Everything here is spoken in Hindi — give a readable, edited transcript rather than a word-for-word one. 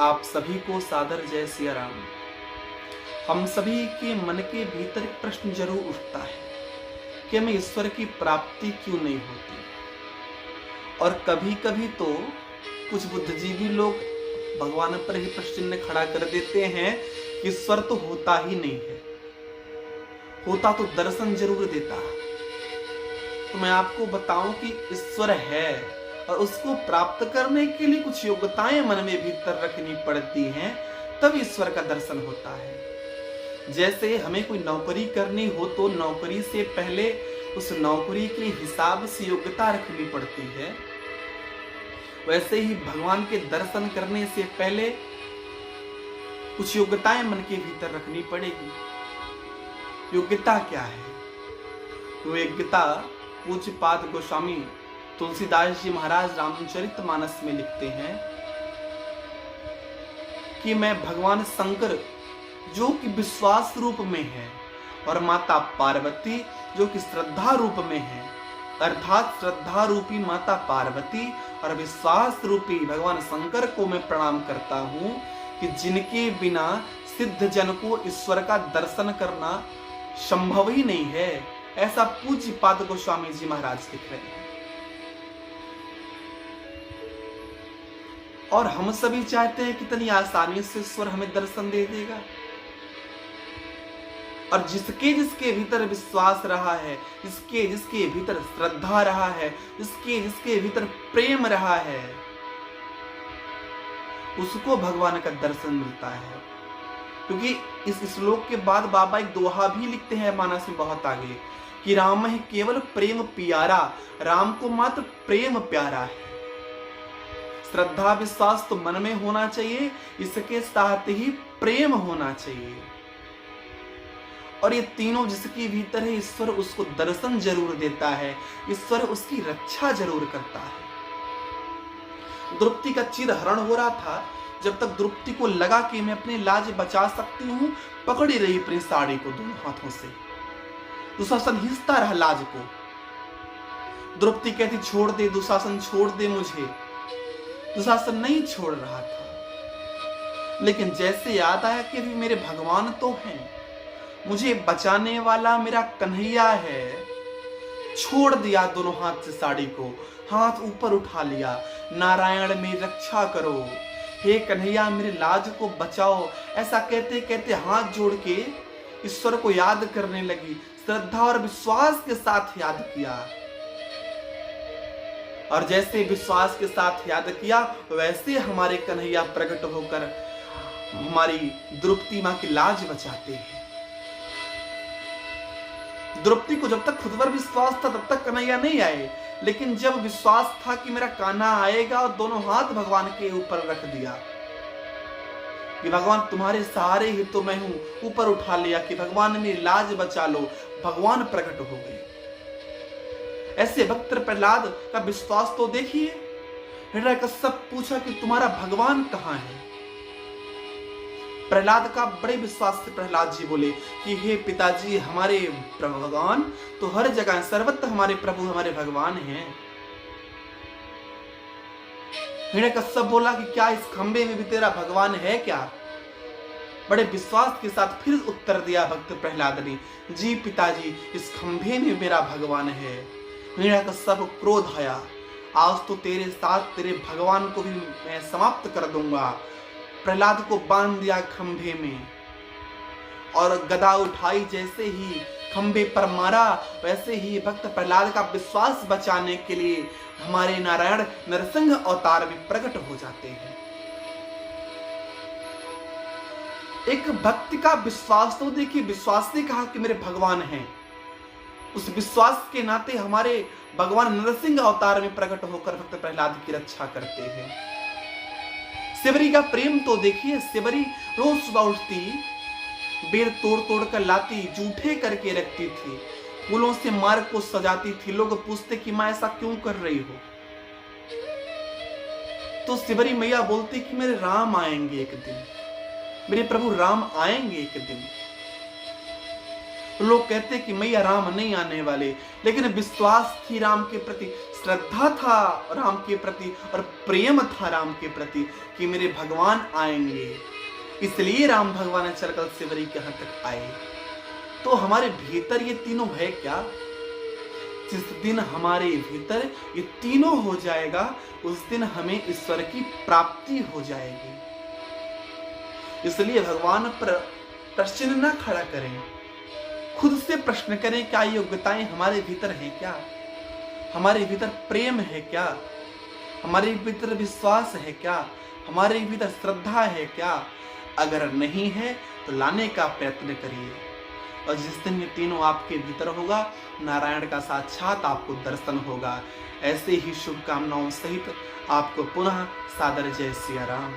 आप सभी को सादर जय सिया राम। हम सभी के मन के भीतर एक प्रश्न जरूर उठता है कि हमें ईश्वर की प्राप्ति क्यों नहीं होती। और कभी कभी तो कुछ बुद्धिजीवी लोग भगवान पर ही प्रश्न खड़ा कर देते हैं कि ईश्वर तो होता ही नहीं है, होता तो दर्शन जरूर देता। तो मैं आपको बताऊं कि ईश्वर है और उसको प्राप्त करने के लिए कुछ योग्यताएं मन में भीतर रखनी पड़ती हैं, तब ईश्वर का दर्शन होता है। जैसे हमें कोई नौकरी करनी हो तो नौकरी से पहले उस नौकरी के हिसाब से योग्यता रखनी पड़ती है, वैसे ही भगवान के दर्शन करने से पहले कुछ योग्यताएं मन के भीतर रखनी पड़ेगी। योग्यता क्या है? वो योग्यता पूज्यपाद गोस्वामी तुलसीदास जी महाराज रामचरितमानस में लिखते हैं कि मैं भगवान शंकर जो कि विश्वास रूप में है और माता पार्वती जो कि श्रद्धा रूप में है, अर्थात श्रद्धा रूपी माता पार्वती और विश्वास रूपी भगवान शंकर को मैं प्रणाम करता हूं कि जिनके बिना सिद्ध जन को ईश्वर का दर्शन करना संभव ही नहीं है। ऐसा पूज्यपाद गोस्वामी जी महाराज लिख रहे हैं। और हम सभी चाहते हैं कितनी आसानी से ईश्वर हमें दर्शन दे देगा। और जिसके जिसके भीतर विश्वास रहा है, जिसके जिसके भीतर श्रद्धा रहा है, जिसके जिसके भीतर प्रेम रहा है, उसको भगवान का दर्शन मिलता है। क्योंकि इस श्लोक के बाद बाबा एक दोहा भी लिखते हैं मानस में बहुत आगे कि राम है केवल प्रेम प्यारा, राम को मात्र प्रेम प्यारा है। श्रद्धा विश्वास तो मन में होना चाहिए, इसके साथ ही प्रेम होना चाहिए। और ये तीनों जिसके भीतर है, ईश्वर उसको दर्शन जरूर देता है, ईश्वर उसकी रक्षा जरूर करता है। द्रौपदी का चिर हरण हो रहा था, जब तक द्रौपदी को लगा कि मैं अपनी लाज बचा सकती हूं, पकड़ी रही अपनी साड़ी को दोनों हाथों से। दुशासन हिंसता रहा लाज को। द्रौपदी कहती छोड़ दे दुशासन, छोड़ दे मुझे। दुशासन नहीं छोड़ रहा था, लेकिन जैसे याद आया कि अभी मेरे भगवान तो हैं, मुझे बचाने वाला मेरा कन्हैया है, छोड़ दिया दोनों हाथ से साड़ी को, हाथ ऊपर उठा लिया, नारायण मेरी रक्षा करो, हे कन्हैया मेरे लाज को बचाओ। ऐसा कहते कहते हाथ जोड़ के ईश्वर को याद करने लगी, श्रद्धा और विश्वास के साथ याद किया। और जैसे विश्वास के साथ याद किया, वैसे हमारे कन्हैया प्रकट होकर हमारी द्रौपदी मां की लाज बचाते हैं। द्रौपदी को जब तक खुद पर विश्वास था तब तक कन्हैया नहीं आए, लेकिन जब विश्वास था कि मेरा कान्हा आएगा, और दोनों हाथ भगवान के ऊपर रख दिया कि भगवान तुम्हारे सहारे ही तो मैं हूं, ऊपर उठा लिया कि भगवान मेरी लाज बचा लो, भगवान प्रकट हो गए। ऐसे भक्त प्रहलाद का विश्वास तो देखिए। हिरण्यकश्यप पूछा कि तुम्हारा भगवान कहां है? प्रहलाद का बड़े विश्वास से प्रहलाद जी बोले कि हे पिताजी, हमारे भगवान तो हर जगह सर्वत्र हमारे प्रभु हमारे भगवान हैं। हिरण्यकश्यप बोला कि क्या इस खंबे में भी तेरा भगवान है क्या? बड़े विश्वास के साथ फिर उत्तर दिया भक्त प्रहलाद ने, जी पिताजी, इस खंभे में मेरा भगवान है। हिरण्यकश्यप को क्रोध आया, आज तो तेरे साथ तेरे भगवान को भी मैं समाप्त कर दूंगा। प्रहलाद को बांध दिया खंभे में और गदा उठाई, जैसे ही खंभे पर मारा, वैसे ही भक्त प्रहलाद का विश्वास बचाने के लिए हमारे नारायण नरसिंह अवतार भी प्रकट हो जाते हैं। एक भक्ति का विश्वास तो देखिए, विश्वास ने कहा कि मेरे भगवान हैं, उस विश्वास के नाते हमारे भगवान नरसिंह अवतार में प्रकट होकर भक्त प्रहलाद की रक्षा करते हैं। शिवरी का प्रेम तो देखिए, शिवरी रोज सुबह उठती, बेर तोड़ तोड़ कर लाती, जूठे करके रखती थी, फूलों से मार्ग को सजाती थी। लोग पूछते कि मां ऐसा क्यों कर रही हो? तो शिवरी मैया बोलती कि मेरे राम आएंगे एक दिन, मेरे प्रभु राम आएंगे एक दिन। लोग कहते कि मैया राम नहीं आने वाले, लेकिन विश्वास थी राम के प्रति, श्रद्धा था राम के प्रति और प्रेम था राम के प्रति कि मेरे भगवान आएंगे, इसलिए राम भगवान चलकर शिवरी के यहाँ तक आए। तो हमारे भीतर ये तीनों है क्या? जिस दिन हमारे भीतर ये तीनों हो जाएगा उस दिन हमें ईश्वर की प्राप्ति हो जाएगी। इसलिए भगवान पर प्रश्न न खड़ा करें, खुद से प्रश्न करें क्या योग्यताएं हमारे भीतर हैं क्या, हमारे भीतर प्रेम है क्या, हमारे भीतर विश्वास है क्या, हमारे भीतर श्रद्धा है क्या। अगर नहीं है तो लाने का प्रयत्न करिए, और जिस दिन ये तीनों आपके भीतर होगा नारायण का साक्षात आपको दर्शन होगा। ऐसे ही शुभकामनाओं सहित आपको पुनः सादर जय सिया राम।